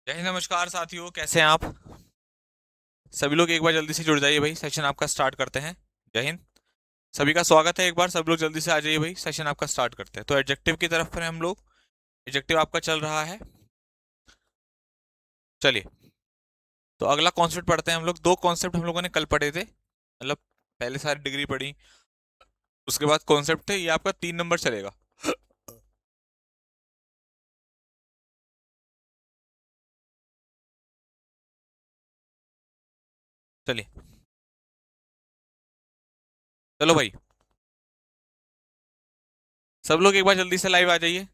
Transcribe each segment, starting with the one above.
जय हिंद, नमस्कार साथियों, कैसे हैं आप सभी लोग। एक बार जल्दी से जुड़ जाइए भाई, सेशन आपका स्टार्ट करते हैं। जय हिंद। सभी का स्वागत है। एक बार सब लोग जल्दी से आ जाइए भाई, सेशन आपका स्टार्ट करते हैं। तो एडजेक्टिव की तरफ पर हम लोग। एडजेक्टिव आपका चल रहा है। चलिए, तो अगला कॉन्सेप्ट पढ़ते हैं हम लोग। दो कॉन्सेप्ट हम लोगों ने कल पढ़े थे, मतलब पहले सारी डिग्री पढ़ी, उसके बाद कॉन्सेप्ट थे। ये आपका 3 नंबर चलेगा। चलिए, चलो भाई, सब लोग एक बार जल्दी से लाइव आ जाइए,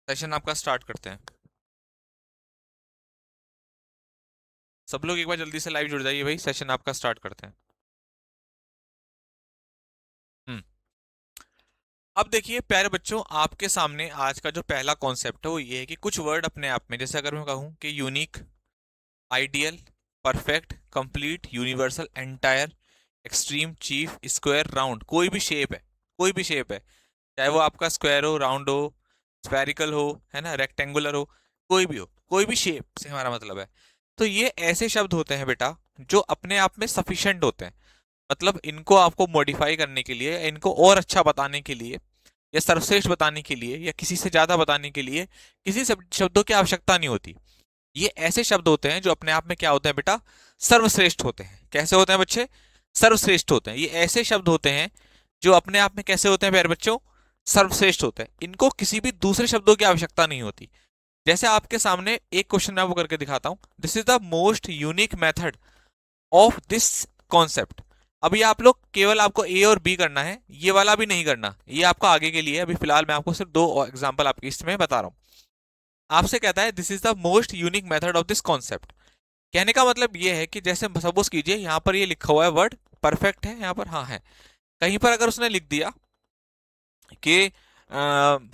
सेशन आपका स्टार्ट करते हैं। सब लोग एक बार जल्दी से लाइव जुड़ जाइए भाई, सेशन आपका स्टार्ट करते हैं। हम्म। अब देखिए प्यारे बच्चों, आपके सामने आज का जो पहला कॉन्सेप्ट है वो ये है कि कुछ वर्ड अपने आप में, जैसे अगर मैं कहूं कि unique, ideal, perfect, complete, universal, entire, extreme, chief, square, round, कोई भी शेप है, कोई भी शेप है, चाहे वो आपका स्क्वायर हो, राउंड हो, स्फेरिकल हो, है ना, रेक्टेंगुलर हो, कोई भी हो, कोई भी शेप से हमारा मतलब है। तो ये ऐसे शब्द होते हैं बेटा जो अपने आप में सफिशिएंट होते हैं। मतलब इनको आपको मॉडिफाई करने के लिए, इनको और अच्छा बताने के लिए, या सर्वश्रेष्ठ बताने के लिए, या किसी से ज्यादा बताने के लिए किसी शब्दों की आवश्यकता नहीं होती। ये ऐसे शब्द होते हैं जो अपने आप में क्या होते हैं बेटा, सर्वश्रेष्ठ होते हैं। कैसे होते हैं बच्चे? सर्वश्रेष्ठ होते हैं। ये ऐसे शब्द होते हैं जो अपने आप में कैसे होते हैं प्यारे बच्चों? सर्वश्रेष्ठ होते हैं। इनको किसी भी दूसरे शब्दों की आवश्यकता नहीं होती। जैसे आपके सामने एक क्वेश्चन मैं वो करके दिखाता हूं। This is the most unique method of this concept. अभी आप लोग केवल आपको ए और बी करना है, ये वाला भी नहीं करना, ये आपका आगे के लिए है। अभी फिलहाल मैं आपको सिर्फ दो एग्जांपल आपकी इसमें बता रहा हूं। आपसे कहता है this is the most unique method of this concept. कहने का मतलब ये है कि जैसे सपोज कीजिए यहाँ पर ये लिखा हुआ है वर्ड परफेक्ट है, यहाँ पर हाँ है। कहीं पर अगर उसने लिख दिया कि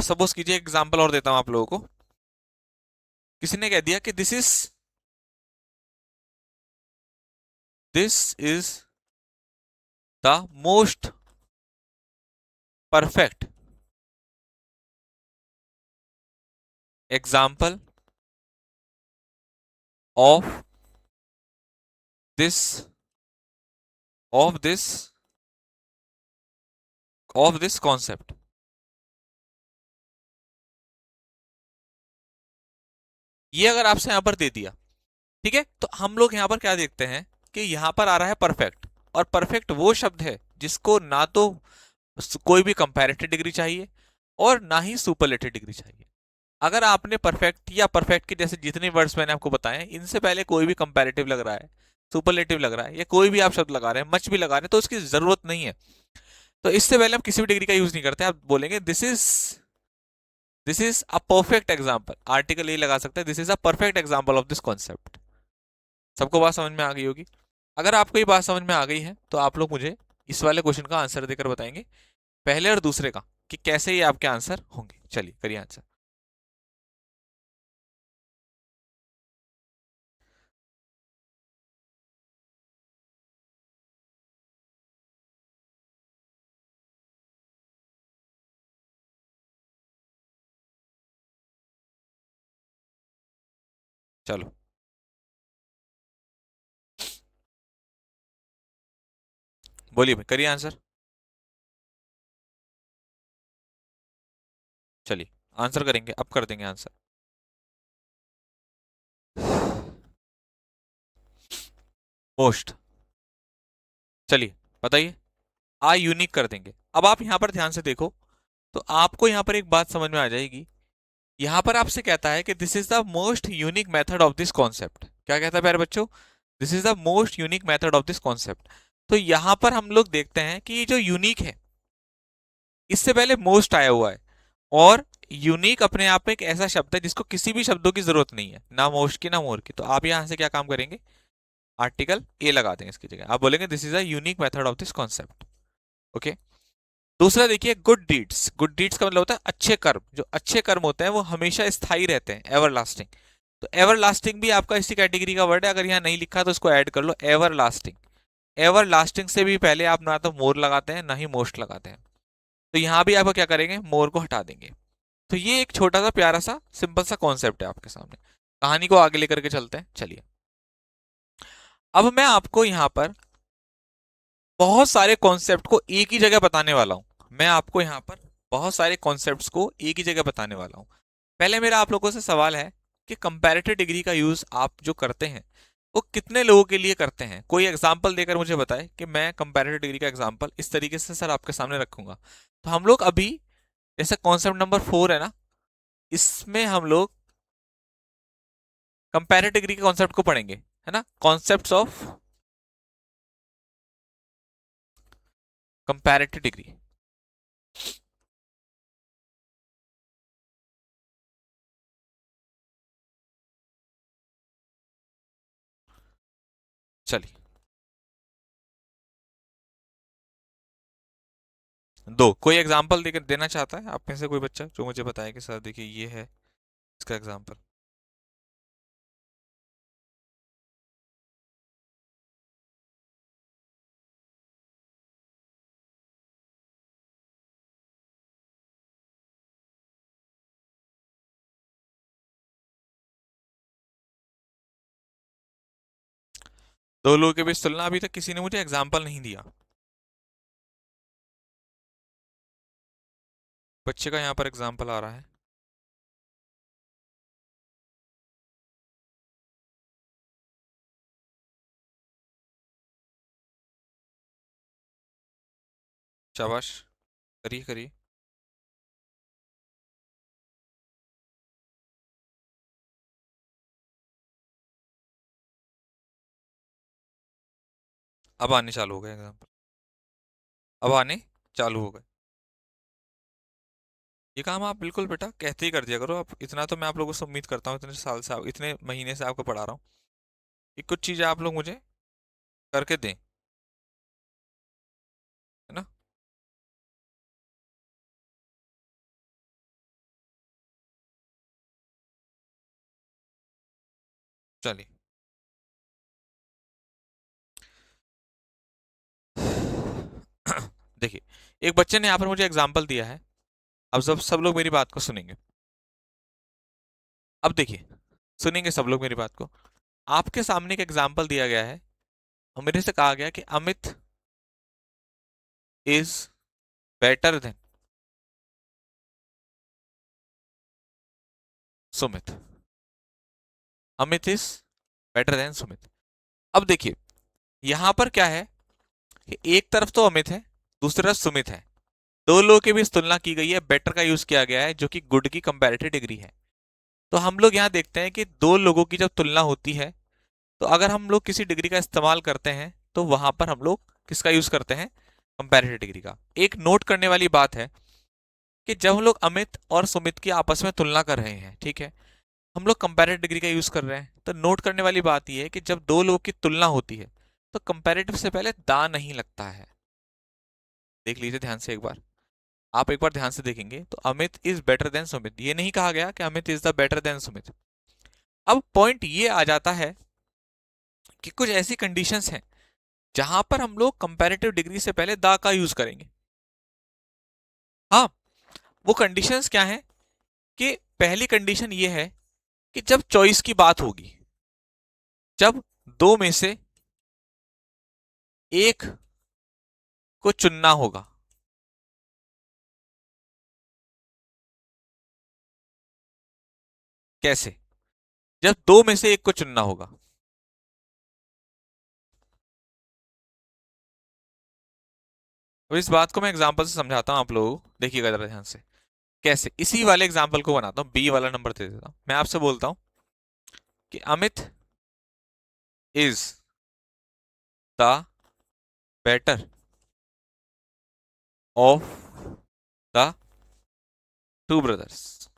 सपोज कीजिए, एग्जांपल और देता हूं आप लोगों को। किसी ने कह दिया कि this is the most perfect example of this of this of this concept. ये अगर आपसे यहां पर दे दिया, ठीक है, तो हम लोग यहां पर क्या देखते हैं कि यहां पर आ रहा है परफेक्ट। और परफेक्ट वो शब्द है जिसको ना तो कोई भी कंपैरेटिव डिग्री चाहिए और ना ही सुपरलेटिव डिग्री चाहिए। अगर आपने परफेक्ट या परफेक्ट के जैसे जितने वर्ड्स मैंने आपको बताए इनसे पहले कोई भी कंपैरेटिव लग रहा है, सुपरलेटिव लग रहा है, या कोई भी आप शब्द लगा रहे हैं, मच भी लगा रहे हैं, तो उसकी जरूरत नहीं है। तो इससे पहले हम किसी भी डिग्री का यूज नहीं करते। आप बोलेंगे this is a perfect example, article ये लगा सकते हैं, this is a perfect example of this concept. सबको बात समझ में आ गई होगी। अगर आपको ये बात समझ में आ गई है तो आप लोग मुझे इस वाले क्वेश्चन का आंसर देकर बताएंगे, पहले और दूसरे का, कि कैसे ये आपके आंसर होंगे। चलिए करिए आंसर। चलो, बोलिए भाई, करिए आंसर। चलिए, आंसर करेंगे, अब कर देंगे आंसर। मोस्ट। चलिए, बताइए। आ यूनिक कर देंगे। अब आप यहां पर ध्यान से देखो, तो आपको यहां पर एक बात समझ में आ जाएगी। यहां पर आपसे कहता है कि this is the most unique method of this concept. क्या कहता है प्यारे बच्चों? This is the most unique method of this concept. तो यहां पर हम लोग देखते हैं कि ये जो यूनिक है, इससे पहले मोस्ट आया हुआ है। और यूनिक अपने आप में एक ऐसा शब्द है जिसको किसी भी शब्दों की जरूरत नहीं है, ना मोस्ट की ना मोर की। तो आप यहां से क्या काम करेंगे? आर्टिकल ए लगा देंगे इसकी जगह। आप बोलेंगे this is a unique method of this concept. Okay. दूसरा देखिए, गुड डीड्स। गुड डीड्स का मतलब होता है अच्छे कर्म। जो अच्छे कर्म होते हैं वो हमेशा स्थायी रहते हैं, एवर लास्टिंग। तो एवर लास्टिंग भी आपका इसी कैटेगरी का वर्ड है। अगर यहाँ नहीं लिखा तो इसको ऐड कर लो, एवर लास्टिंग। एवर लास्टिंग से भी पहले आप ना तो मोर लगाते हैं ना ही मोस्ट लगाते हैं। तो यहां भी आप क्या करेंगे? मोर को हटा देंगे। तो ये एक छोटा सा प्यारा सा सिंपल सा कॉन्सेप्ट है आपके सामने। कहानी को आगे लेकर के चलते हैं, चलिए। अब मैं आपको यहां पर बहुत सारे कॉन्सेप्ट को एक ही जगह बताने वाला हूं। मैं आपको यहां पर बहुत सारे कॉन्सेप्ट्स को एक ही जगह बताने वाला हूं। पहले मेरा आप लोगों से सवाल है कि कंपैरेटिव डिग्री का यूज आप जो करते हैं वो कितने लोगों के लिए करते हैं। कोई एग्जांपल देकर मुझे बताए कि मैं कंपैरेटिव डिग्री का एग्जांपल इस तरीके से सर आपके सामने रखूंगा। तो हम लोग अभी जैसे कॉन्सेप्ट नंबर 4 है ना, इसमें हम लोग कंपैरेटिव डिग्री के कॉन्सेप्ट को पढ़ेंगे, है ना, कॉन्सेप्ट्स ऑफ कंपैरेटिव डिग्री। चलिए, दो कोई एग्जांपल देकर देना चाहता है आप में से कोई बच्चा जो मुझे बताए कि सर देखिए ये है इसका एग्जांपल। दो लोगों के बीच तुलना, अभी तक किसी ने मुझे एग्जांपल नहीं दिया। बच्चे का यहाँ पर एग्जांपल आ रहा है। शाबाश, करिए करिए। अब आने चालू हो गए एग्जांपल, अब आने चालू हो गए। ये काम आप बिल्कुल बेटा कहते ही कर दिया करो। आप इतना तो मैं आप लोगों से उम्मीद करता हूँ, इतने साल से इतने महीने से आपको पढ़ा रहा हूँ कि कुछ चीजें आप लोग मुझे करके दें, है ना। चलिए। देखिए, एक बच्चे ने यहाँ पर मुझे एग्जांपल दिया है। अब सब लोग मेरी बात को सुनेंगे। अब देखिए, सुनेंगे सब लोग मेरी बात को। आपके सामने एक एग्जांपल दिया गया है और मेरे से कहा गया कि Amit is better than Sumit. Amit is better than Sumit. अब देखिए, यहां पर क्या है कि एक तरफ तो अमित है, दूसरी तरफ सुमित है। दो लोगों के बीच तुलना की गई है, बेटर का यूज किया गया है जो कि गुड की कंपैरेटिव डिग्री है। तो हम लोग यहां देखते हैं कि दो लोगों की जब तुलना होती है तो अगर हम लोग किसी डिग्री का इस्तेमाल करते हैं तो वहां पर हम लोग किसका यूज करते हैं, कंपैरेटिव डिग्री का। एक नोट करने वाली बात है कि जब हम लोग अमित और सुमित की आपस में तुलना कर रहे हैं, ठीक है, हम लोग कंपैरेटिव डिग्री का यूज कर रहे हैं, तो नोट करने वाली बात यह है कि जब दो लोगों की तुलना होती है तो कंपैरेटिव से पहले दा नहीं लगता है। देख लीजिए ध्यान से एक बार, आप एक बार ध्यान से देखेंगे तो Amit is better than Sumit, ये नहीं कहा गया कि Amit is the better than Sumit. अब पॉइंट ये आ जाता है कि कुछ ऐसी कंडीशंस हैं जहां पर हम लोग कंपैरेटिव डिग्री से पहले दा का यूज करेंगे। हाँ, वो कंडीशंस क्या है कि पहली कंडीशन ये है कि जब चॉइस की बात होगी, जब दो में से एक को चुनना होगा। कैसे? जब दो में से एक को चुनना होगा। अब इस बात को मैं एग्जांपल से समझाता हूं आप लोगों को, देखिएगा जरा ध्यान से। कैसे? इसी वाले एग्जांपल को बनाता हूं, बी वाला नंबर दे देता हूं। मैं आपसे बोलता हूं कि Amit is the better of the two brothers.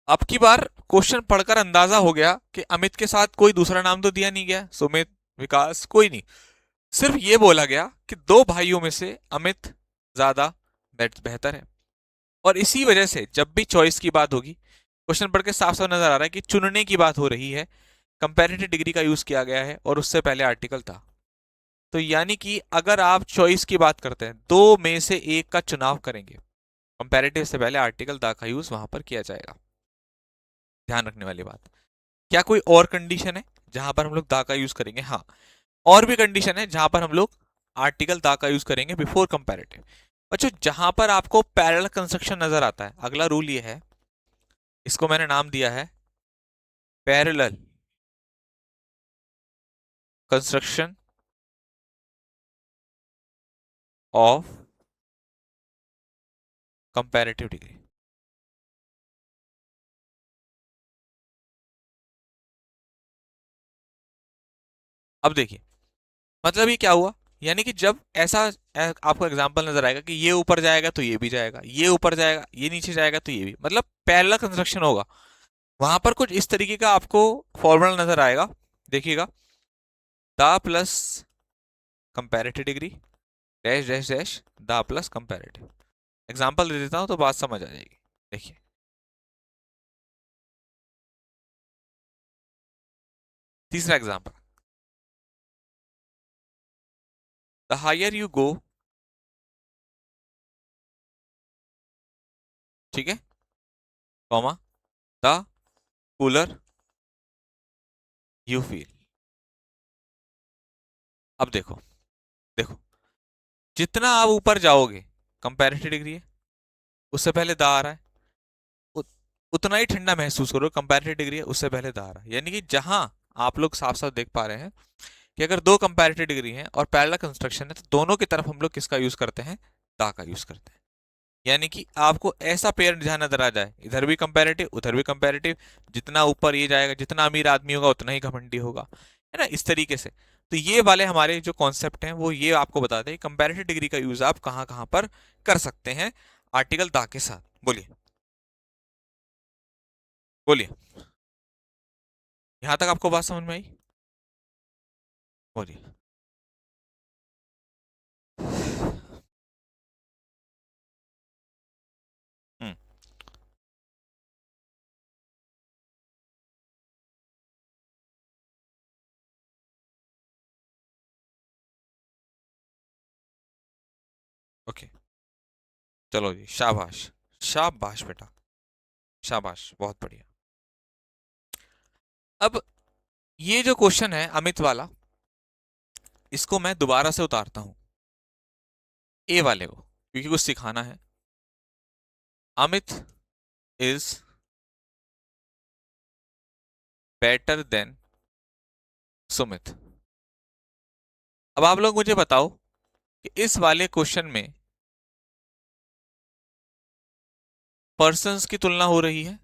अब की बार क्वेश्चन पढ़कर अंदाजा हो गया कि अमित के साथ कोई दूसरा नाम तो दिया नहीं गया, सुमित, विकास, कोई नहीं। सिर्फ ये बोला गया कि दो भाइयों में से अमित ज्यादा बेहतर है। और इसी वजह से जब भी चॉइस की बात होगी, क्वेश्चन पढ़ के साफ साफ नजर आ रहा है कि चुनने की बात हो रही है, कंपैरेटिव डिग्री का यूज किया गया है और उससे पहले आर्टिकल था। तो यानी कि अगर आप चॉइस की बात करते हैं, दो में से एक का चुनाव करेंगे, कंपैरेटिव से पहले आर्टिकल द का यूज वहां पर किया जाएगा। ध्यान रखने वाली बात। क्या कोई और कंडीशन है जहां पर हम लोग द का यूज करेंगे? हाँ, और भी कंडीशन है जहां पर हम लोग आर्टिकल द का यूज करेंगे बिफोर कंपैरेटिव। बच्चों, जहां पर आपको पैरेलल कंस्ट्रक्शन नजर आता है, अगला रूल ये है, इसको मैंने नाम दिया है parallel construction of comparative degree. अब देखिए, मतलब ये क्या हुआ, यानी कि जब ऐसा आपको एग्जांपल नजर आएगा कि ये ऊपर जाएगा तो ये भी जाएगा, ये ऊपर जाएगा, ये नीचे जाएगा तो ये भी, मतलब पैरेलल कंस्ट्रक्शन होगा, वहां पर कुछ इस तरीके का आपको फॉर्मूला नजर आएगा। देखिएगा, the plus comparative degree dash dash dash the plus comparative. Example दे देता हूं तो बात समझ आ जाएगी। देखिए, तीसरा example, the higher you go, ठीक है, comma, the cooler you feel. अब देखो, देखो, जितना आप ऊपर जाओगे, कंपैरेटिव डिग्री है, उससे पहले द आ रहा है, उत, उतना ही ठंडा महसूस करो, कंपैरेटिव डिग्री है, उससे पहले द आ रहा है। यानी कि जहां आप लोग साफ साफ देख पा रहे हैं कि अगर दो कंपैरेटिव डिग्री हैं और पैरेलल कंस्ट्रक्शन है, तो दोनों की तरफ हम लोग किसका यूज करते हैं? दा का यूज करते हैं। यानी कि आपको ऐसा पेयर जहां नजर आ जाए, इधर भी कंपैरेटिव उधर भी कंपैरेटिव, जितना ऊपर ये जाएगा, जितना अमीर आदमी होगा उतना ही घमंडी होगा, है ना, इस तरीके से। तो ये वाले हमारे जो कॉन्सेप्ट हैं वो ये आपको बताते हैं कंपैरेटिव डिग्री का यूज आप कहां कहां पर कर सकते हैं आर्टिकल दा के साथ। बोलिए, बोलिए, यहां तक आपको बात समझ में आई? बोलिए। हम्म। ओके, चलो जी, शाबाश, शाबाश बेटा, शाबाश, बहुत बढ़िया। अब ये जो क्वेश्चन है अमित वाला, इसको मैं दोबारा से उतारता हूं ए वाले को, क्योंकि कुछ सिखाना है। Amit is better than Sumit. अब आप लोग मुझे बताओ कि इस वाले क्वेश्चन में पर्सन्स की तुलना हो रही है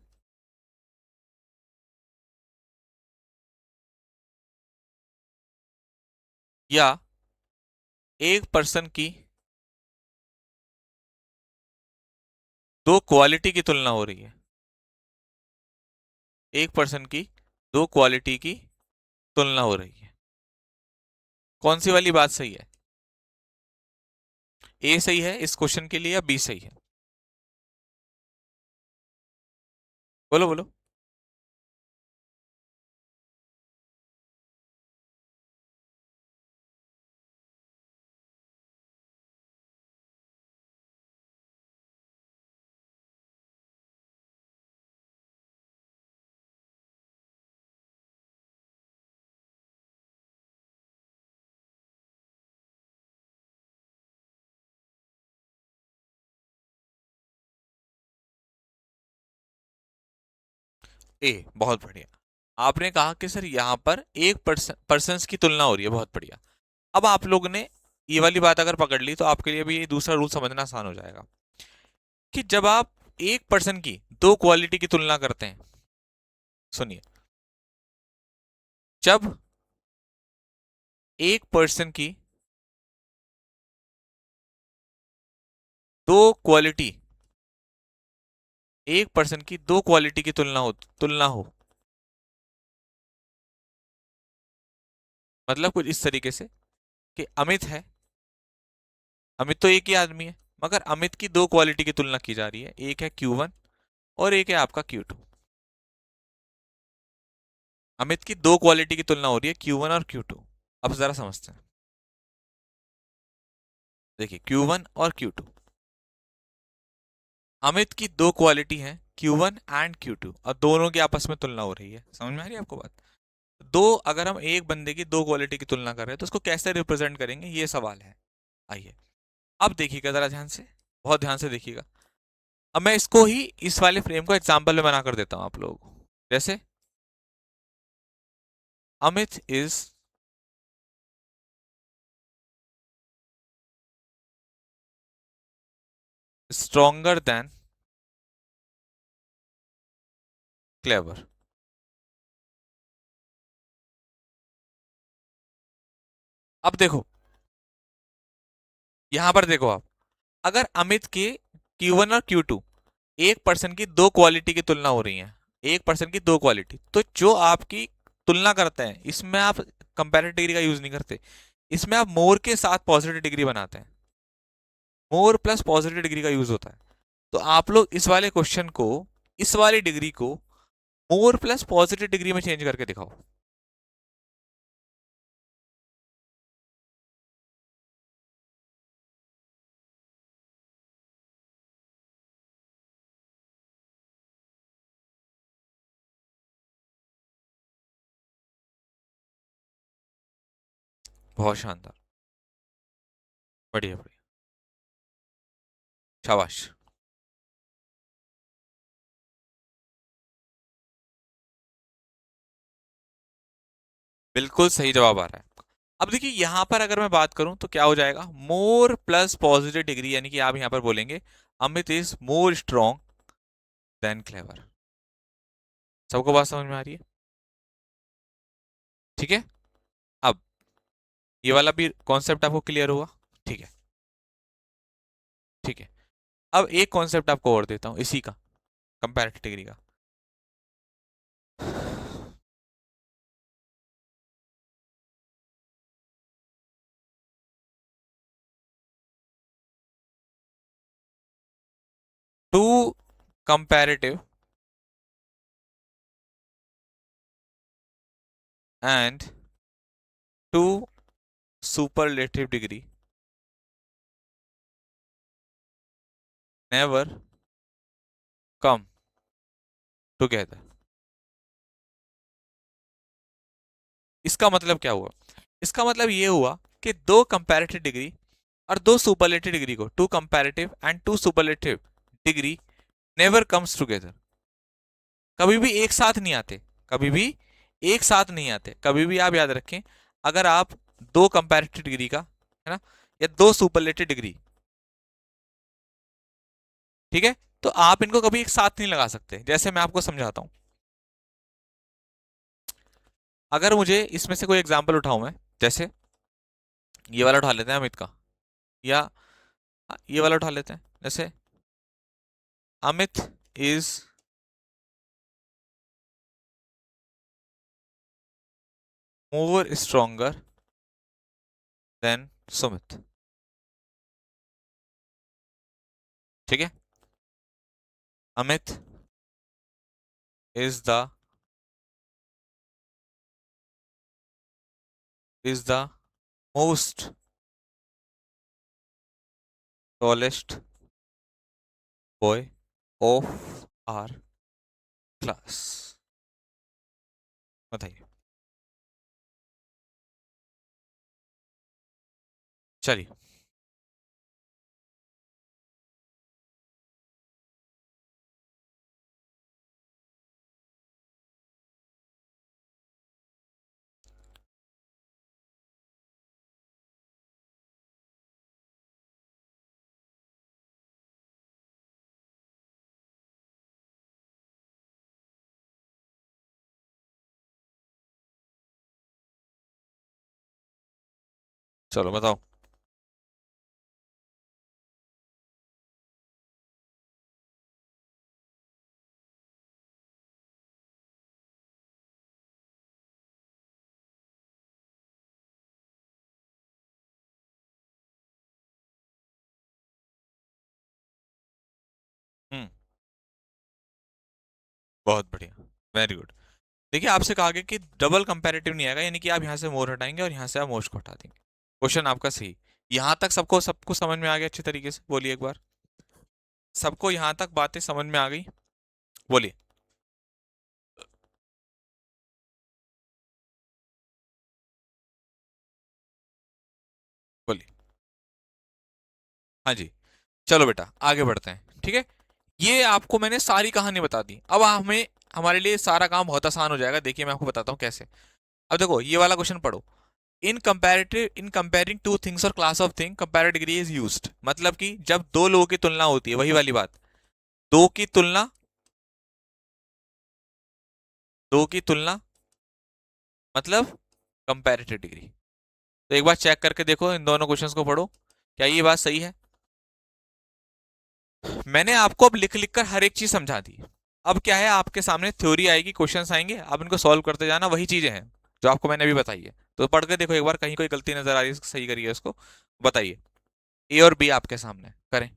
या एक पर्सन की दो क्वालिटी की तुलना हो रही है? एक पर्सन की दो क्वालिटी की तुलना हो रही है। कौन सी वाली बात सही है? ए सही है इस क्वेश्चन के लिए या बी सही है? बोलो बोलो। ए, बहुत बढ़िया। आपने कहा कि सर यहां पर एक पर्सन्स की तुलना हो रही है, बहुत बढ़िया। अब आप लोग ने ये वाली बात अगर पकड़ ली तो आपके लिए भी ये दूसरा रूल समझना आसान हो जाएगा कि जब आप एक पर्सन की दो क्वालिटी की तुलना करते हैं, सुनिए, जब एक पर्सन की दो क्वालिटी, एक पर्सन की दो क्वालिटी की तुलना हो, मतलब कुछ इस तरीके से कि अमित है, अमित तो एक ही आदमी है, मगर अमित की दो क्वालिटी की तुलना की जा रही है, एक है Q1 और एक है आपका Q2। अमित की दो क्वालिटी की तुलना हो रही है, Q1 और Q2। अब जरा समझते हैं। देखिए Q1 और Q2, अमित की दो क्वालिटी है Q1 एंड Q2 और दोनों की आपस में तुलना हो रही है। समझ में आ रही है आपको बात? दो, अगर हम एक बंदे की दो क्वालिटी की तुलना कर रहे हैं तो उसको कैसे रिप्रेजेंट करेंगे, ये सवाल है। आइए अब देखिएगा जरा ध्यान से, बहुत ध्यान से देखिएगा। अब मैं इसको ही, इस वाले फ्रेम को एग्जांपल में बना कर देता हूं आप लोगों को। जैसे Amit is stronger then clever. अब देखो, यहां पर देखो आप, अगर अमित के Q1 और Q2 एक पर्सन की दो क्वालिटी की तुलना हो रही है, एक पर्सन की दो क्वालिटी, तो जो आपकी तुलना करते हैं इसमें आप कंपैरेटिव डिग्री का यूज नहीं करते, इसमें आप मोर के साथ पॉजिटिव डिग्री बनाते हैं। मोर प्लस पॉजिटिव डिग्री का यूज होता है। तो आप लोग इस वाले क्वेश्चन को, इस वाली डिग्री को मोर प्लस पॉजिटिव डिग्री में चेंज करके दिखाओ। बहुत शानदार, बढ़िया बढ़िया, शाबाश, बिल्कुल सही जवाब आ रहा है। अब देखिए यहां पर अगर मैं बात करूं तो क्या हो जाएगा, मोर प्लस पॉजिटिव डिग्री, यानी कि आप यहां पर बोलेंगे Amit is more strong than clever. सबको बात समझ में आ रही है? ठीक है। अब ये वाला भी कॉन्सेप्ट आपको क्लियर हुआ? ठीक है, ठीक है। अब एक कॉन्सेप्ट आपको और देता हूं इसी का, कंपैरेटिव डिग्री का। Two comparative and two superlative degree never come together. इसका मतलब क्या हुआ? इसका मतलब ये हुआ कि दो कंपैरेटिव डिग्री और दो सुपरलेटिव डिग्री को, two comparative and two superlative degree never comes together, कभी भी एक साथ नहीं आते, कभी भी एक साथ नहीं आते। कभी भी आप याद रखें, अगर आप दो कंपैरेटिव डिग्री का, है ना, या दो सुपरलेटिव डिग्री, ठीक है, तो आप इनको कभी एक साथ नहीं लगा सकते। जैसे मैं आपको समझाता हूं, अगर मुझे इसमें से कोई एग्जांपल उठाऊं मैं, जैसे ये वाला उठा लेते हैं अमित का, या ये वाला उठा लेते हैं, जैसे Amit is more stronger than Sumit. ठीक है, Amit is the most tallest boy of our class. बताइए। चलिए, चलो बताओ। हम्म, बहुत बढ़िया, वेरी गुड। देखिए आपसे कहा गया कि डबल कंपैरेटिव नहीं आएगा, यानी कि आप यहां से मोर हटाएंगे और यहां से आप मोस्ट को हटा देंगे। क्वेश्चन आपका सही। यहां तक सबको सबको समझ में आ गया अच्छी तरीके से? बोलिए एक बार। सबको यहां तक बातें समझ में आ गई? बोलिए। बोलिए। हाँ जी। चलो बेटा आगे बढ़ते हैं, ठीक है। ये आपको मैंने सारी कहानी बता दी, अब हमें हमारे लिए सारा काम बहुत आसान हो जाएगा। देखिए मैं आपको बताता हूँ कैसे। अब देखो ये वाला क्वेश्चन पढ़ो। इन कंपेयरिंग टू थिंग्स और class of thing comparative degree is used. मतलब कि जब दो लोगों की तुलना होती है, वही वाली बात। दो की तुलना, दो की तुलना मतलब कंपैरेटिव डिग्री। तो एक बार चेक करके देखो, इन दोनों क्वेश्चंस को पढ़ो, क्या ये बात सही है? मैंने आपको अब लिख लिख कर हर एक चीज समझा दी। अब क्या है, आपके सामने थ्योरी आएगी, क्वेश्चंस आएंगे, आप इनको सॉल्व करते जाना, वही चीजें हैं जो आपको मैंने अभी बताई है। तो पढ़ के देखो एक बार, कहीं कोई गलती नजर आ रही है सही करिए उसको, बताइए। ए और बी आपके सामने करें।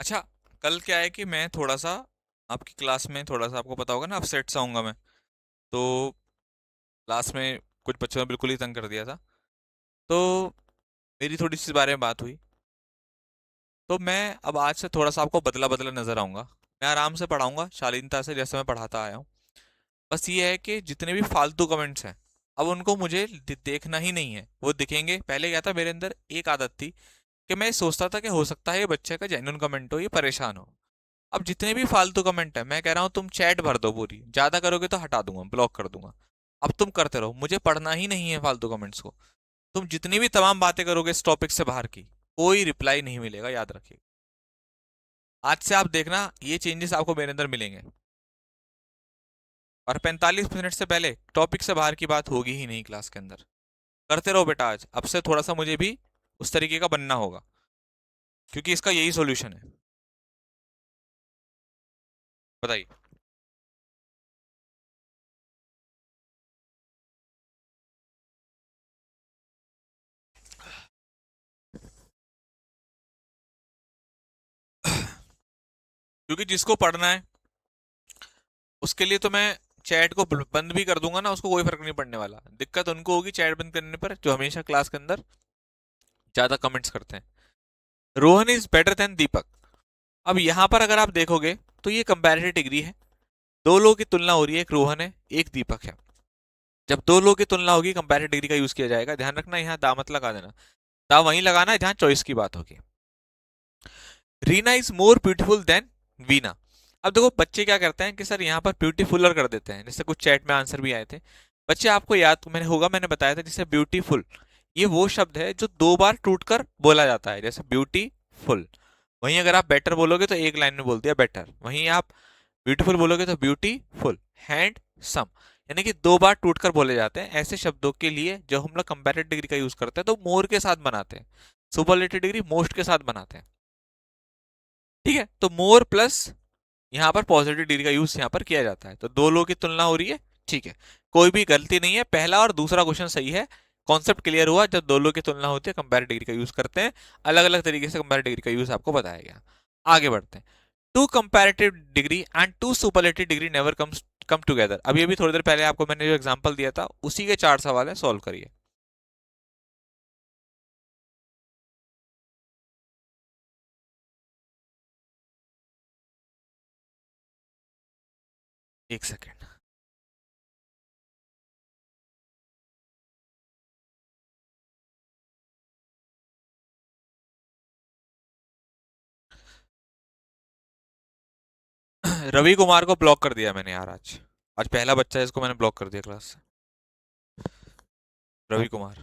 अच्छा, कल क्या है कि मैं थोड़ा सा आपकी क्लास में, थोड़ा सा आपको पता होगा ना, अपसेट सा हूँगा मैं। तो क्लास में कुछ बच्चों ने बिल्कुल ही तंग कर दिया था। तो मेरी थोड़ी सी इस बारे में बात हुई। तो मैं अब आज से थोड़ा सा आपको बदला बदला नजर आऊंगा। मैं आराम से पढ़ाऊंगा, शालीनता से, जैसे मैं पढ़ाता आया हूँ। बस ये है कि जितने भी फालतू कमेंट्स हैं, अब उनको मुझे देखना ही नहीं है। वो दिखेंगे, पहले क्या था मेरे अंदर एक आदत थी कि मैं सोचता था कि हो सकता है ये बच्चे का जेन्युइन कमेंट हो, ये परेशान हो। अब जितने भी फालतू कमेंट है, मैं कह रहा हूँ तुम चैट भर दो पूरी, ज्यादा करोगे तो हटा दूंगा, ब्लॉक कर दूंगा। अब तुम करते रहो, मुझे पढ़ना ही नहीं है फालतू कमेंट्स को। तुम जितनी भी तमाम बातें करोगे इस टॉपिक से बाहर की, कोई रिप्लाई नहीं मिलेगा, याद रखिए। आज से आप देखना, ये चेंजेस आपको मेरे अंदर मिलेंगे। और 45 मिनट से पहले टॉपिक से बाहर की बात होगी ही नहीं क्लास के अंदर। करते रहो बेटा, आज अब से थोड़ा सा मुझे भी उस तरीके का बनना होगा, क्योंकि इसका यही सॉल्यूशन है। बताइए। क्योंकि जिसको पढ़ना है उसके लिए तो मैं चैट को बंद भी कर दूंगा ना, उसको कोई फर्क नहीं पड़ने वाला। दिक्कत उनको होगी चैट बंद करने पर जो हमेशा क्लास के अंदर ज्यादा कमेंट्स करते हैं। रोहन इज बेटर देन दीपक। अब यहां पर अगर आप देखोगे तो ये कंपैरेटिव डिग्री है। दो लोगों की तुलना हो रही है, एक रोहन है एक दीपक है। जब दो लोगों की तुलना होगी, कंपैरेटिव डिग्री का यूज किया जाएगा। ध्यान रखना, यहाँ दा मत लगा देना। दा वहीं लगाना है जहां चॉइस की बात होगी। Reena is more beautiful then Veena. अब देखो बच्चे क्या करते हैं कि सर यहाँ पर ब्यूटीफुलर कर देते हैं, जैसे कुछ चैट में आंसर भी आए थे। बच्चे आपको याद मैंने होगा, मैंने बताया था जैसे ब्यूटीफुल, ये वो शब्द है जो दो बार टूटकर बोला जाता है, जैसे ब्यूटीफुल। वहीं अगर आप बेटर बोलोगे तो एक लाइन में बोल दिया बेटर। वहीं आप ब्यूटीफुल बोलोगे तो ब्यूटीफुल। हैंड सम, यानी कि दो बार टूटकर बोले जाते हैं। ऐसे शब्दों के लिए जब हम लोग कंपैरेटिव डिग्री का यूज करते हैं तो मोर के साथ बनाते हैं, सुपरलेटिव डिग्री मोस्ट के साथ बनाते हैं। ठीक है, तो मोर प्लस यहाँ पर पॉजिटिव डिग्री का यूज यहाँ पर किया जाता है। तो दो लोगों की तुलना हो रही है, ठीक है। कोई भी गलती नहीं है, पहला और दूसरा क्वेश्चन सही है। कॉन्सेप्ट क्लियर हुआ, जब दो लोगों की तुलना होती है कंपैरेटिव डिग्री का यूज करते हैं। अलग अलग तरीके से कंपैरेटिव डिग्री का यूज आपको बताया गया। आगे बढ़ते हैं। Two comparative degree and two superlative degree never come together. अभी अभी थोड़ी देर पहले आपको मैंने जो एग्जांपल दिया था उसी के चार सवाल है, सॉल्व करिए। एक सेकेंड। रवि कुमार को ब्लॉक कर दिया मैंने यार, आज आज पहला बच्चा है इसको मैंने ब्लॉक कर दिया क्लास से। रवि कुमार,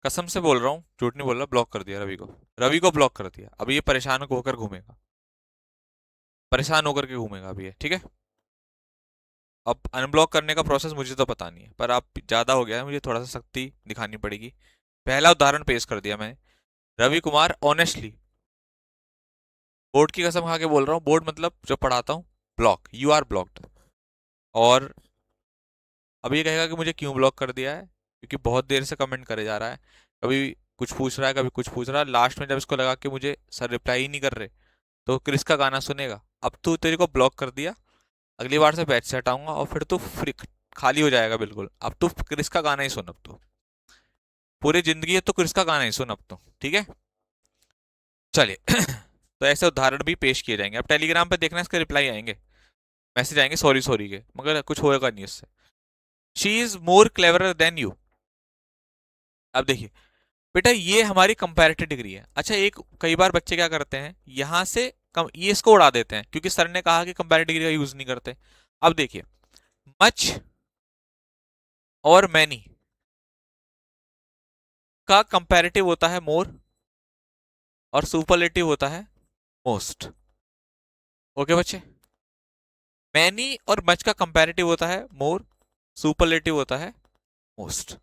कसम से बोल रहा हूँ, झूठ नहीं बोल रहा, ब्लॉक कर दिया रवि को। रवि को ब्लॉक कर दिया। अब ये परेशान होकर घूमेगा, परेशान होकर के घूमेगा अभी ये, ठीक है। अब अनब्लॉक करने का प्रोसेस मुझे तो पता नहीं है, पर आप ज्यादा हो गया है, मुझे थोड़ा सा सख्ती दिखानी पड़ेगी। पहला उदाहरण पेश कर दिया मैंने। रवि कुमार ऑनेस्टली, बोर्ड की कसम खा के बोल रहा हूँ, बोर्ड मतलब जो पढ़ाता हूँ, ब्लॉक, यू आर ब्लॉक्ड। और अब ये कहेगा कि मुझे क्यों ब्लॉक कर दिया है, क्योंकि बहुत देर से कमेंट करे जा रहा है। कभी कुछ पूछ रहा है, कभी कुछ पूछ रहा है, लास्ट में जब इसको लगा कि मुझे सर रिप्लाई ही नहीं कर रहे, तो क्रिस का गाना सुनेगा। अब तू, तेरे को ब्लॉक कर दिया, अगली बार से बैच से हटाऊंगा और फिर तू फ्री खाली हो जाएगा बिल्कुल। अब तू क्रिस का गाना ही सुन, अब तो पूरी जिंदगी है तो क्रिस का गाना ही सुन अब तो, ठीक है। चलिए तो ऐसे उदाहरण भी पेश किए जाएंगे। अब टेलीग्राम पे देखना, इसके रिप्लाई आएंगे, मैसेज आएंगे सॉरी सॉरी के, मगर कुछ होएगा नहीं इससे। She is more cleverer than you. अब देखिए बेटा, ये हमारी कंपैरेटिव डिग्री है। अच्छा, एक कई बार बच्चे क्या करते हैं, यहां से ये इसको उड़ा देते हैं क्योंकि सर ने कहा कि कंपैरेटिव डिग्री का यूज नहीं करते। अब देखिए, मच और मैनी का कंपैरेटिव होता है मोर, और सुपरलेटिव होता है मोस्ट। ओके बच्चे, मैनी और मच का कंपैरेटिव होता है मोर, सुपरलेटिव होता है मोस्ट।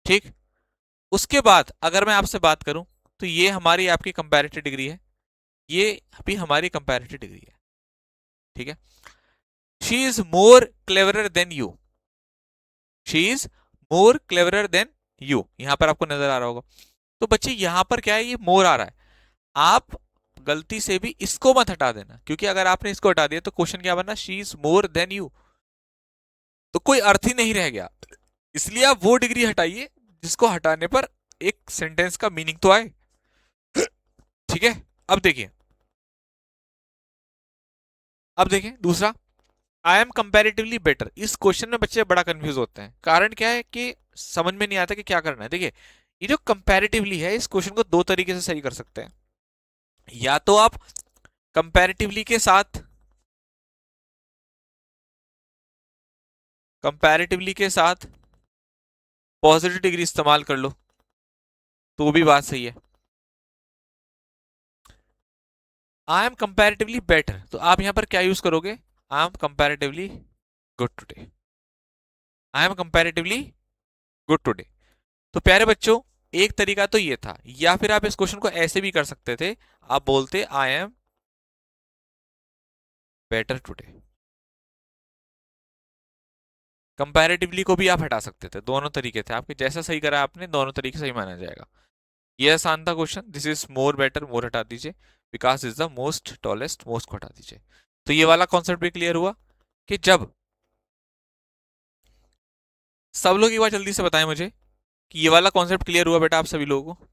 ठीक। उसके बाद अगर मैं आपसे बात करूं, तो ये हमारी आपकी कंपैरेटिव डिग्री है, ये भी हमारी कंपैरेटिव डिग्री है, ठीक है। She is more cleverer than you, she is more cleverer than you, यहां पर आपको नजर आ रहा होगा। तो बच्चे यहां पर क्या है, ये मोर आ रहा है, आप गलती से भी इसको मत हटा देना, क्योंकि अगर आपने इसको हटा दिया तो क्वेश्चन क्या बनना, she is more than you, तो कोई अर्थ ही नहीं रह गया। इसलिए आप वो डिग्री हटाइए जिसको हटाने पर एक सेंटेंस का मीनिंग तो आए, ठीक है। अब देखिए, अब देखिए दूसरा, आई एम कंपेरेटिवली बेटर। इस क्वेश्चन में बच्चे बड़ा कंफ्यूज होते हैं, कारण क्या है कि समझ में नहीं आता कि क्या करना है। देखिए, ये जो कंपैरेटिवली है, इस क्वेश्चन को दो तरीके से सही कर सकते हैं। या तो आप कंपैरेटिवली के साथ, कंपैरेटिवली के साथ पॉजिटिव डिग्री इस्तेमाल कर लो, तो वो भी बात सही है। आई एम कंपैरेटिवली बेटर, तो आप यहां पर क्या यूज करोगे, I am comparatively good today, I am comparatively good today. तो प्यारे बच्चों, एक तरीका तो ये था, या फिर आप इस क्वेश्चन को ऐसे भी कर सकते थे, आप बोलते I am better today. Comparatively को भी आप हटा सकते थे, दोनों तरीके थे आपके, जैसा सही करा आपने, दोनों तरीके सही माना जाएगा। ये आसान था question, this is more better, more हटा दीजिए, Vikas is the most tallest, most को हटा दीजिए। तो ये वाला कॉन्सेप्ट भी क्लियर हुआ कि जब, सब लोग एक बार जल्दी से बताएं मुझे कि ये वाला कॉन्सेप्ट क्लियर हुआ बेटा आप सभी लोगों को।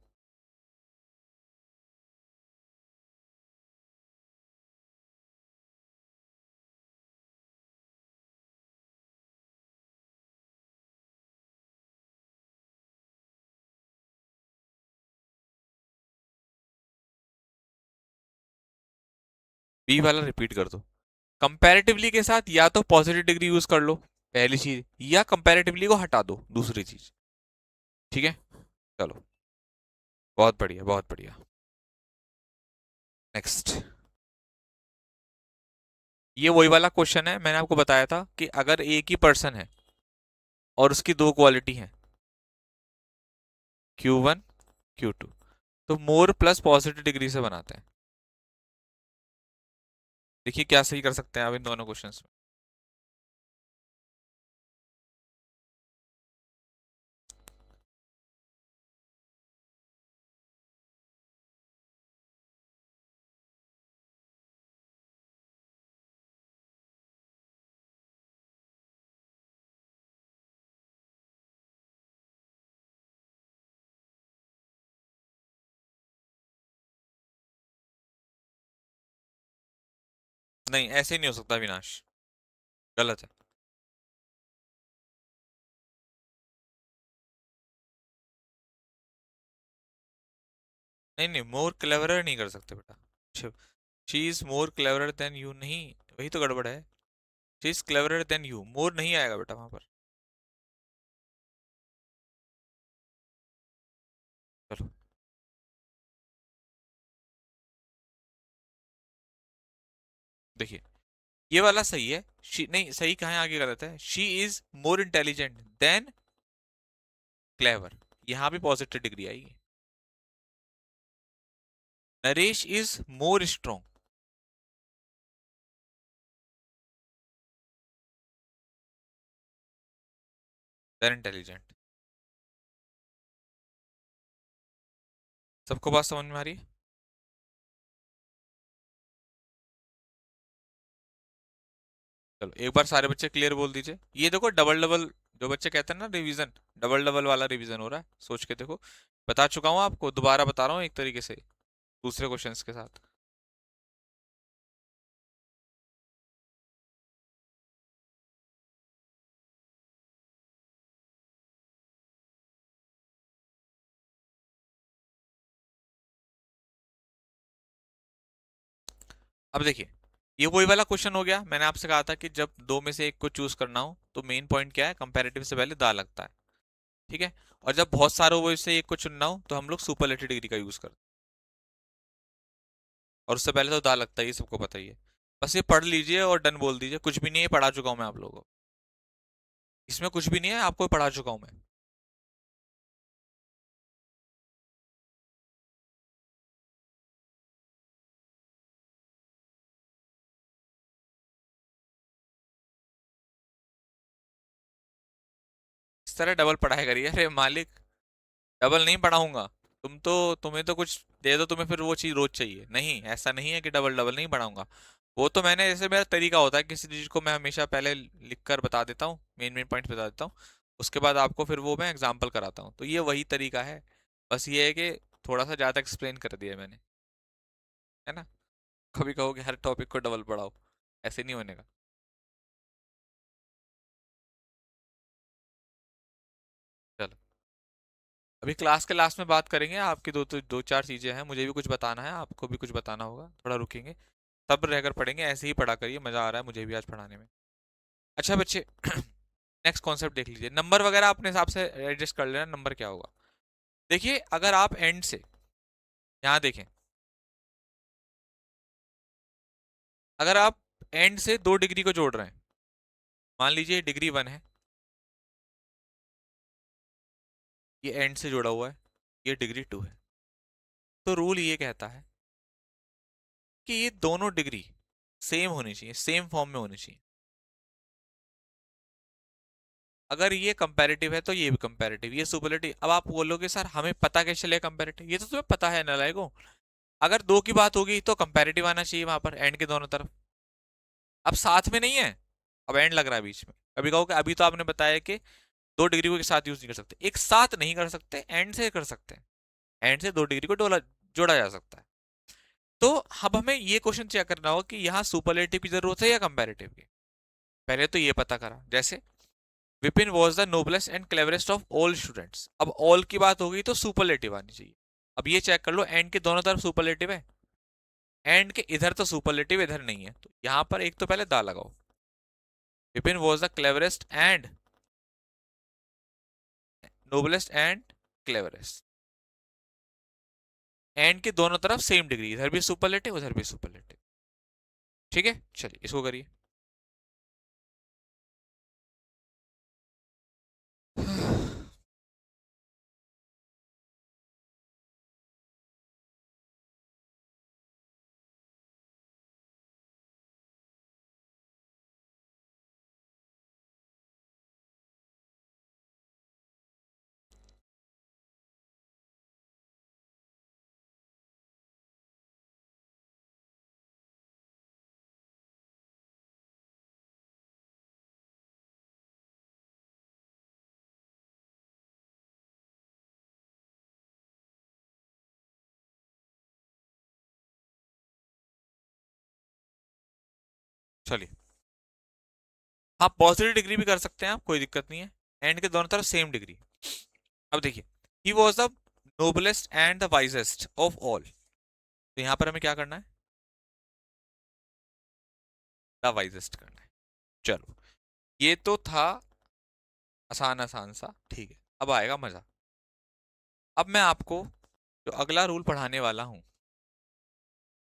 बी वाला रिपीट कर दो। कंपैरेटिवली के साथ या तो पॉजिटिव डिग्री यूज कर लो, पहली चीज, या कंपैरेटिवली को हटा दो, दूसरी चीज, ठीक है। चलो, बहुत बढ़िया बहुत बढ़िया। नेक्स्ट, ये वही वाला क्वेश्चन है, मैंने आपको बताया था कि अगर एक ही पर्सन है और उसकी दो क्वालिटी है, Q1 Q2, तो मोर प्लस पॉजिटिव डिग्री से बनाते हैं। देखिए क्या सही कर सकते हैं आप इन दोनों क्वेश्चंस में। नहीं, ऐसे ही नहीं हो सकता विनाश, गलत है। नहीं नहीं, मोर क्लेवरर नहीं कर सकते बेटा, she is more cleverer than you नहीं, वही तो गड़बड़ है। She is cleverer than you, more नहीं आएगा बेटा वहां पर। चलो देखिए, ये वाला सही है, शी नहीं सही, कहाँ है आगे गलत है, she is more intelligent then clever, यहां भी पॉजिटिव डिग्री आएगी। Naresh is more strong then intelligent. सबको बात समझ में आ रही है? चलो एक बार सारे बच्चे क्लियर बोल दीजिए। ये देखो डबल डबल, जो बच्चे कहते हैं ना रिवीजन, डबल डबल वाला रिवीजन हो रहा है, सोच के देखो। बता चुका हूँ आपको, दोबारा बता रहा हूँ एक तरीके से, दूसरे क्वेश्चंस के साथ। अब देखिए, ये वही वाला क्वेश्चन हो गया, मैंने आपसे कहा था कि जब दो में से एक को चूज करना हो तो मेन पॉइंट क्या है, कंपैरेटिव से पहले दा लगता है। ठीक है। और जब बहुत सारे वो से एक को चुनना हो तो हम लोग सुपरलेटिव डिग्री का यूज करते हैं, और उससे पहले तो दा लगता है, ये सबको पता ही है। बस ये पढ़ लीजिए और डन बोल दीजिए, कुछ भी नहीं है, पढ़ा चुका हूं मैं आप लोगों को। इसमें कुछ भी नहीं है, आपको पढ़ा चुका हूं मैं। इस तरह डबल पढ़ाई करिए, अरे मालिक। डबल नहीं पढ़ाऊंगा। तुम्हें तो कुछ दे दो, तुम्हें फिर वो चीज रोज चाहिए, नहीं, ऐसा नहीं है कि डबल डबल नहीं पढ़ाऊंगा। वो तो मैंने, जैसे मेरा तरीका होता है किसी चीज को मैं हमेशा पहले लिख कर बता देता हूँ, मेन मेन पॉइंट बता देता हूँ, उसके बाद आपको फिर वो मैं एग्जाम्पल कराता हूँ, तो ये वही तरीका है। बस ये है कि थोड़ा सा ज्यादा एक्सप्लेन कर दिया मैंने, है ना। कभी कहो कि हर टॉपिक को डबल पढ़ाओ, ऐसे नहीं होने का। चलो, अभी क्लास के लास्ट में बात करेंगे, आपकी दो चार चीजें हैं, मुझे भी कुछ बताना है, आपको भी कुछ बताना होगा, थोड़ा रुकेंगे। तब रहकर पढ़ेंगे, ऐसे ही पढ़ा करिए, मजा आ रहा है मुझे भी आज पढ़ाने में। अच्छा बच्चे, नेक्स्ट कॉन्सेप्ट देख लीजिए, नंबर वगैरह अपने हिसाब से एडजस्ट कर लेना, नंबर क्या होगा। देखिए अगर आप एंड से, यहाँ देखें, अगर आप एंड से 2 डिग्री को जोड़ रहे हैं, मान लीजिए डिग्री 1 है, ये एंड से जुड़ा हुआ है, ये डिग्री 2 है, तो रूल ये कहता है कि ये दोनों डिग्री सेम होनी चाहिए, सेम फॉर्म में होनी चाहिए। अगर ये कंपैरेटिव है तो ये भी कंपैरेटिव, ये सुपरलेटिव। अब आप बोलोगे सर हमें पता कैसे चले कंपैरेटिव, ये तो तुम्हें पता है नालायको। अगर दो की बात होगी तो कंपैरेटिव आना चाहिए वहां पर एंड के दोनों तरफ। अब साथ में नहीं है, अब एंड लग रहा है बीच में। अभी कहो कि अभी तो आपने बताया कि 2 डिग्री को एक साथ यूज नहीं कर सकते, एक साथ नहीं कर सकते, एंड से कर सकते हैं। एंड से 2 डिग्री को जोड़ा जा सकता है। तो अब हमें ये क्वेश्चन चेक करना होगा कि यहाँ सुपरलेटिव की जरूरत है या कंपैरेटिव की। पहले तो ये पता करा, जैसे Vipin was the noblest and cleverest of all students, अब ऑल की बात हो गई तो सुपरलेटिव आनी चाहिए। अब ये चेक कर लो, एंड के दोनों तरफ सुपरलेटिव है, एंड के इधर तो सुपरलेटिव, इधर नहीं है, तो यहां पर एक तो पहले दा लगाओ, Vipin was the cleverest and noblest and cleverest, and के दोनों तरफ सेम डिग्री, इधर भी सुपरलेटिव उधर भी सुपरलेटिव। ठीक है, चलिए इसको करिए। चलिए, हाँ पॉजिटिव डिग्री भी कर सकते हैं आप, कोई दिक्कत नहीं है, एंड के दोनों तरफ सेम डिग्री। अब देखिए, he was the noblest and the wisest of all, तो यहां पर हमें क्या करना है, द वाइजेस्ट करना है। चलो, ये तो था आसान आसान सा, ठीक है, अब आएगा मजा। अब मैं आपको जो अगला रूल पढ़ाने वाला हूं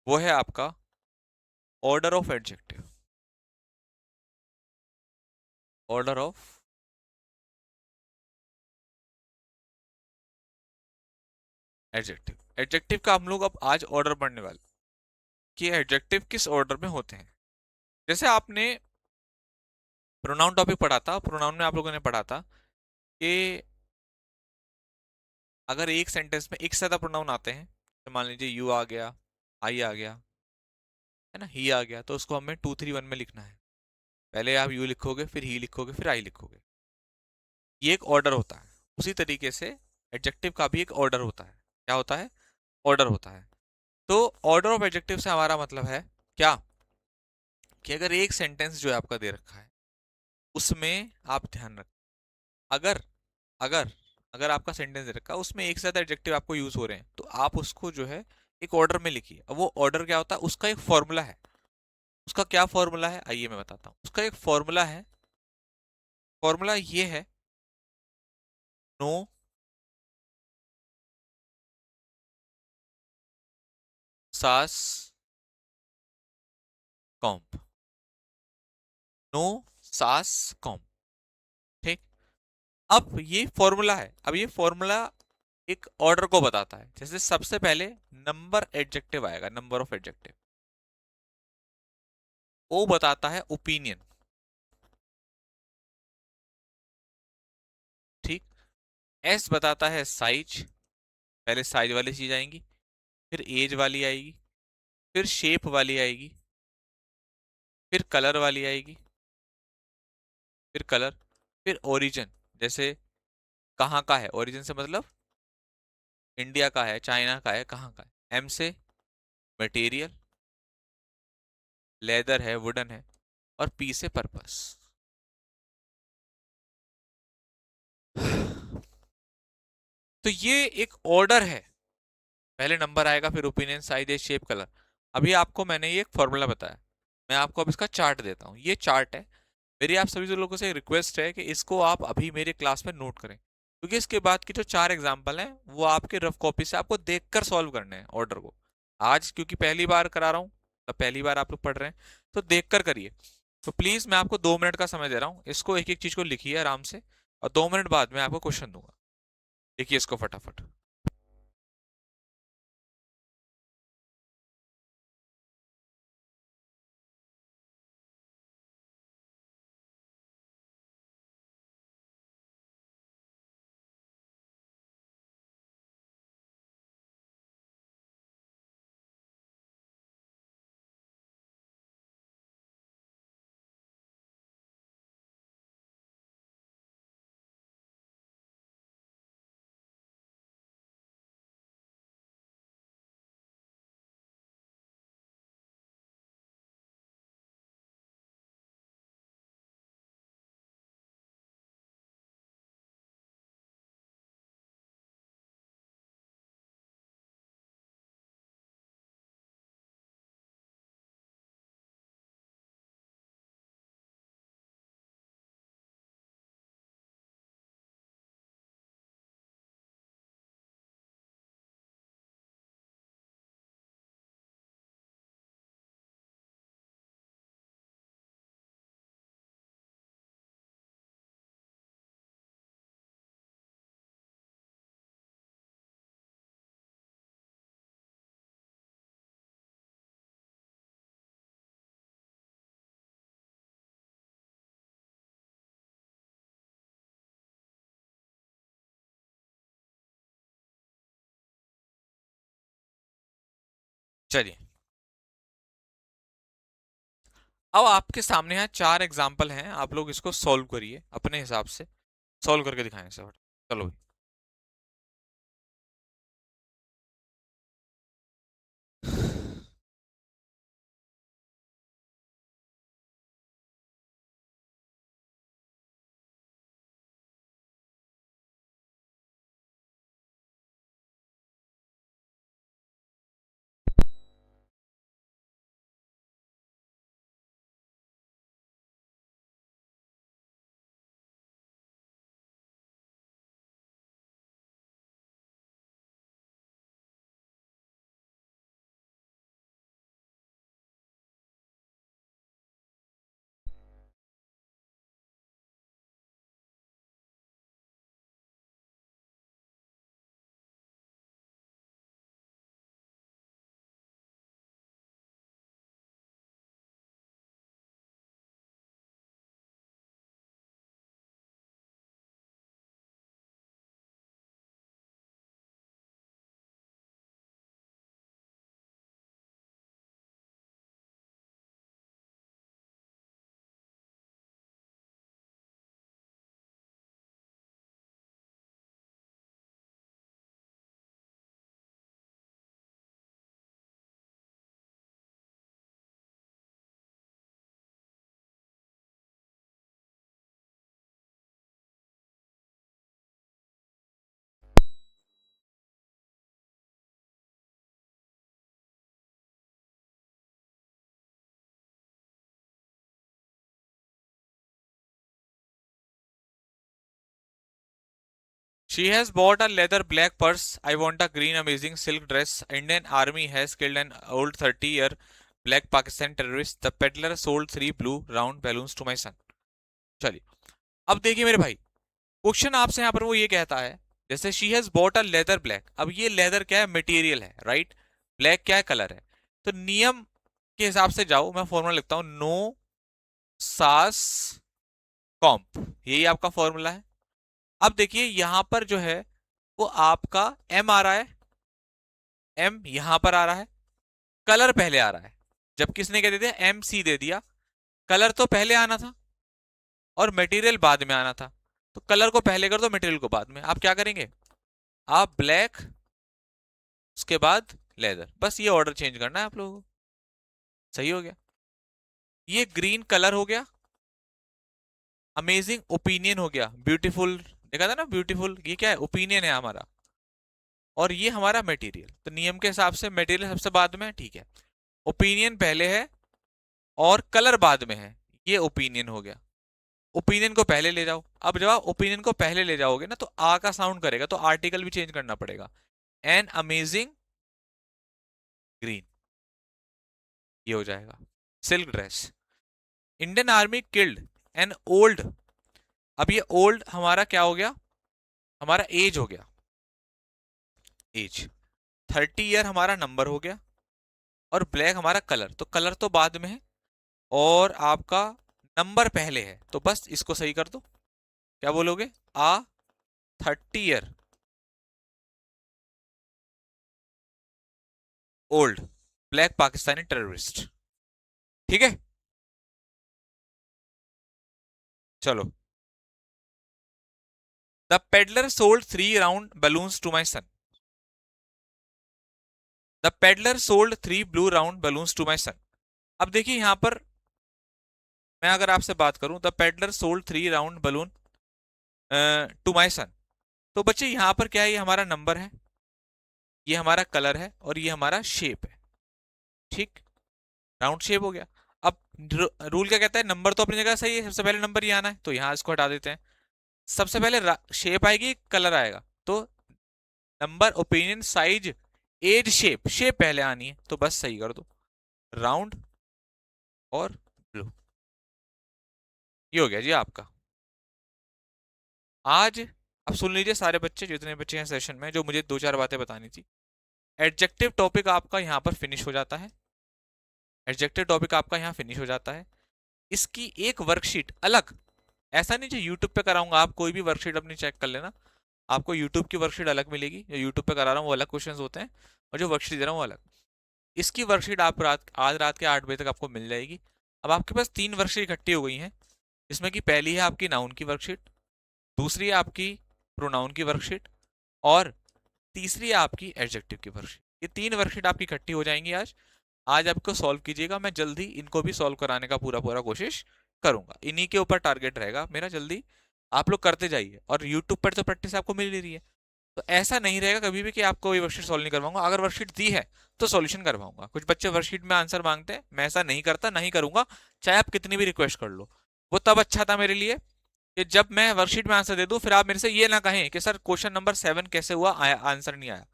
वो है आपका order of adjective. Order of adjective, adjective का हम लोग अब आज ऑर्डर पढ़ने वाले, कि एडजेक्टिव किस ऑर्डर में होते हैं। जैसे आपने प्रोनाउन टॉपिक पढ़ा था, प्रोनाउन में आप लोगों ने पढ़ा था कि अगर एक सेंटेंस में एक से ज्यादा प्रोनाउन आते हैं तो मान लीजिए यू आ गया, आई आ गया, है ना, ही आ गया, तो उसको हमें 2 3 1 में लिखना है। पहले आप यू लिखोगे, फिर ही लिखोगे, फिर आई लिखोगे। ये एक ऑर्डर होता है। उसी तरीके से एडजेक्टिव का भी एक ऑर्डर होता है। क्या होता है? ऑर्डर होता है। तो ऑर्डर ऑफ एडजेक्टिव से हमारा मतलब है क्या, कि अगर एक सेंटेंस जो है आपका दे रखा है, उसमें आप ध्यान रखें, अगर अगर अगर आपका सेंटेंस दे रखा है, उसमें एक से ज्यादा एडजेक्टिव आपको यूज हो रहे हैं, तो आप उसको जो है एक ऑर्डर में लिखिए। अब वो ऑर्डर क्या होता है, उसका एक फॉर्मूला है। उसका क्या फॉर्मूला है, आइए मैं बताता हूँ। उसका एक फॉर्मूला है। फॉर्मूला ये है, नो सास कॉम्प। नो सास कॉम्प। ठीक। अब ये फॉर्मूला है, अब ये फॉर्मूला एक ऑर्डर को बताता है। जैसे सबसे पहले नंबर एडजेक्टिव आएगा, नंबर ऑफ एडजेक्टिव। ओ बताता है ओपिनियन। ठीक। एस बताता है साइज। पहले साइज वाली चीज आएंगी, फिर एज वाली आएगी, फिर शेप वाली आएगी, फिर कलर वाली आएगी, फिर कलर, फिर ओरिजिन। जैसे कहाँ का है, ओरिजिन से मतलब इंडिया का है, चाइना का है, कहाँ का है। एम से मटेरियल, लेदर है, वुडन है, और पी से पर्पस। तो ये एक ऑर्डर है। पहले नंबर आएगा, फिर opinion, size, age, shape, colour. अभी आपको मैंने ये एक फॉर्मूला बताया, मैं आपको अब इसका चार्ट देता हूँ। ये चार्ट है। मेरी आप सभी लोगों से रिक्वेस्ट है कि इसको आप अभी मेरे क्लास में नोट करें, क्योंकि इसके बाद की जो 4 एग्जाम्पल हैं वो आपके रफ कॉपी से आपको देखकर सॉल्व करने हैं ऑर्डर को। आज क्योंकि पहली बार करा रहा हूँ, तो पहली बार आप लोग पढ़ रहे हैं, तो देखकर करिए। तो प्लीज मैं आपको 2 मिनट का समय दे रहा हूँ, इसको एक एक चीज को लिखिए आराम से, और 2 मिनट बाद मैं आपको क्वेश्चन दूंगा। देखिए इसको फटाफट। चलिए, अब आपके यहाँ 4 एग्जाम्पल हैं, आप लोग इसको सॉल्व करिए अपने हिसाब से। सॉल्व करके दिखाएं सर। चलो भाई। She has bought a leather black purse. I want a green amazing silk dress. Indian army has killed an old 30-year black Pakistan terrorist. The peddler sold 3 blue round balloons to my son. चलिए, अब देखिए मेरे भाई, question आपसे यहाँ पर वो ये कहता है, जैसे she has bought a leather black, अब ये लेदर क्या है, मटेरियल है, राइट, ब्लैक क्या है, कलर है, तो नियम के हिसाब से जाओ, मैं फॉर्मूला लिखता हूं, नो सास कॉम्प, यही आपका फॉर्मूला है। अब देखिए यहां पर जो है वो आपका एम आ रहा है, एम यहां पर आ रहा है, कलर पहले आ रहा है, जब किसने क्या दे दिया, एम सी दे दिया, कलर तो पहले आना था और मटेरियल बाद में आना था, तो कलर को पहले कर दो, मटेरियल को बाद में। आप क्या करेंगे, आप ब्लैक, उसके बाद लेदर, बस ये ऑर्डर चेंज करना है आप लोगों को, सही हो गया। ये ग्रीन कलर हो गया, अमेजिंग ओपिनियन हो गया, ब्यूटीफुल, देखा था ना ब्यूटीफुल, ये क्या है, ओपिनियन है हमारा, और ये हमारा मटेरियल, तो नियम के हिसाब से मटेरियल सबसे बाद में है, ठीक है, ओपिनियन पहले है और कलर बाद में है, ये ओपिनियन हो गया, ओपिनियन को पहले ले जाओ। अब जब आप ओपिनियन को पहले ले जाओगे ना तो आ का साउंड करेगा, तो आर्टिकल भी चेंज करना पड़ेगा, एन अमेजिंग ग्रीन, ये हो जाएगा, silk dress, Indian army killed an old, अब ये ओल्ड हमारा क्या हो गया, हमारा एज हो गया, एज 30 ईयर हमारा नंबर हो गया, और ब्लैक हमारा कलर, तो कलर तो बाद में है और आपका नंबर पहले है, तो बस इसको सही कर दो, क्या बोलोगे, a 30 year old black Pakistani terrorist, ठीक है। चलो, the peddler sold 3 round balloons to my son, the peddler sold 3 blue round balloons to my son. अब देखिए यहां पर मैं अगर आपसे बात करूं, the peddler sold 3 round balloon to my son, तो बच्चे यहां पर क्या है, ये हमारा नंबर है, ये हमारा कलर है और ये हमारा शेप है, ठीक, राउंड शेप हो गया। अब रूल क्या कहता है, नंबर तो अपनी जगह सही है, सबसे पहले नंबर ही आना है, तो यहां इसको हटा देते हैं, सबसे पहले शेप आएगी, कलर आएगा, तो number, opinion, size, age, shape, shape पहले आनी है, तो बस सही कर दो, राउंड और ब्लू, ये हो गया जी आपका। आज अब सुन लीजिए सारे बच्चे, जितने बच्चे हैं सेशन में, जो मुझे 2-4 बातें बतानी थी। एडजेक्टिव टॉपिक आपका यहाँ पर फिनिश हो जाता है, एडजेक्टिव टॉपिक आपका यहाँ फिनिश हो जाता है। इसकी एक वर्कशीट अलग, ऐसा नहीं जो यूट्यूब पे कराऊंगा, आप कोई भी वर्कशीट अपनी चेक कर लेना, आपको यूट्यूब की वर्कशीट अलग मिलेगी, जो यूट्यूब पे करा रहा हूँ वो अलग क्वेश्चंस होते हैं, और जो वर्कशीट दे रहा हूँ वो अलग। इसकी वर्कशीट आप आज रात के 8 बजे तक आपको मिल जाएगी। अब आपके पास 3 वर्कशीट इकट्ठी हो गई हैं, जिसमें कि पहली है आपकी नाउन की वर्कशीट, दूसरी है आपकी प्रोनाउन की वर्कशीट, और तीसरी है आपकी एडजेक्टिव की वर्कशीट। ये 3 वर्कशीट आपकी इकट्ठी हो जाएंगी आज। आज आपको सॉल्व कीजिएगा, मैं जल्दी इनको भी सॉल्व कराने का पूरा पूरा कोशिश करूंगा, इन्हीं के ऊपर टारगेट रहेगा मेरा, जल्दी आप लोग करते जाइए, और यूट्यूब पर तो प्रैक्टिस आपको मिल ही रही है, तो ऐसा नहीं रहेगा कभी भी कि आपको ये वर्कशीट सॉल्व नहीं करवाऊंगा, अगर वर्कशीट दी है तो सॉल्यूशन करवाऊंगा। कुछ बच्चे वर्कशीट में आंसर मांगते हैं, मैं ऐसा नहीं करता, नहीं करूंगा, चाहे आप कितनी भी रिक्वेस्ट कर लो। वो तब अच्छा था मेरे लिए कि जब मैं वर्कशीट में आंसर दे दूं, फिर आप मेरे से ये ना कहें कि सर क्वेश्चन नंबर 7 कैसे हुआ, आंसर नहीं आया,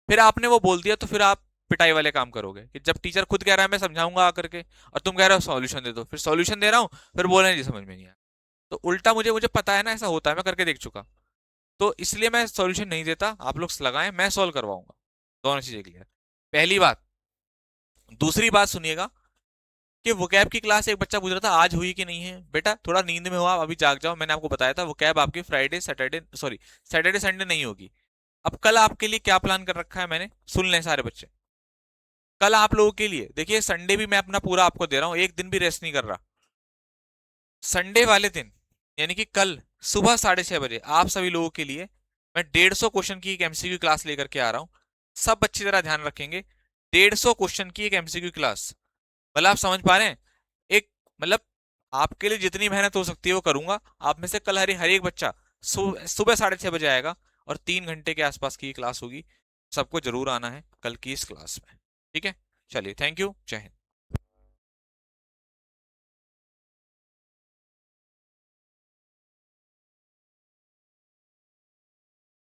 फिर आपने वो बोल दिया, तो फिर आप पिटाई वाले काम करोगे, कि जब टीचर खुद कह रहा है मैं समझाऊंगा आकर के, और तुम कह रहे हो सॉल्यूशन दे दो, फिर सॉल्यूशन दे रहा हूँ, फिर बोल रहे हैं जी समझ में नहीं आया, तो उल्टा मुझे मुझे पता है ना ऐसा होता है, मैं करके देख चुका, तो इसलिए मैं सॉल्यूशन नहीं देता, आप लोग लगाएं, मैं सॉल्व करवाऊंगा, दोनों चीजें क्लियर, पहली बात। दूसरी बात सुनिएगा कि वोकैब की क्लास एक बच्चा पूछ रहा था आज हुई कि नहीं है, बेटा थोड़ा नींद में हो आप, अभी जाग जाओ, मैंने आपको बताया था वोकैब आपकी Friday Saturday, sorry Saturday Sunday नहीं होगी। अब कल आपके लिए क्या प्लान कर रखा है मैंने, सुन लें सारे बच्चे, कल आप लोगों के लिए देखिए, संडे भी मैं अपना पूरा आपको दे रहा हूं, एक दिन भी रेस्ट नहीं कर रहा, संडे वाले दिन यानी कि कल सुबह 6:30 बजे आप सभी लोगों के लिए मैं 150 क्वेश्चन की एक एमसीक्यू क्लास लेकर के आ रहा हूं। सब बच्चे जरा ध्यान रखेंगे, 150 क्वेश्चन की एक एमसीक्यू क्लास, मतलब आप समझ पा रहे हैं, एक मतलब आपके लिए जितनी मेहनत हो सकती है वो करूंगा। आप में से कल हर एक बच्चा सुबह 6:30 बजे आएगा, और 3 घंटे के आसपास की क्लास होगी, सबको जरूर आना है कल की इस क्लास में, ठीक है। चलिए, थैंक यू, जय हिंद।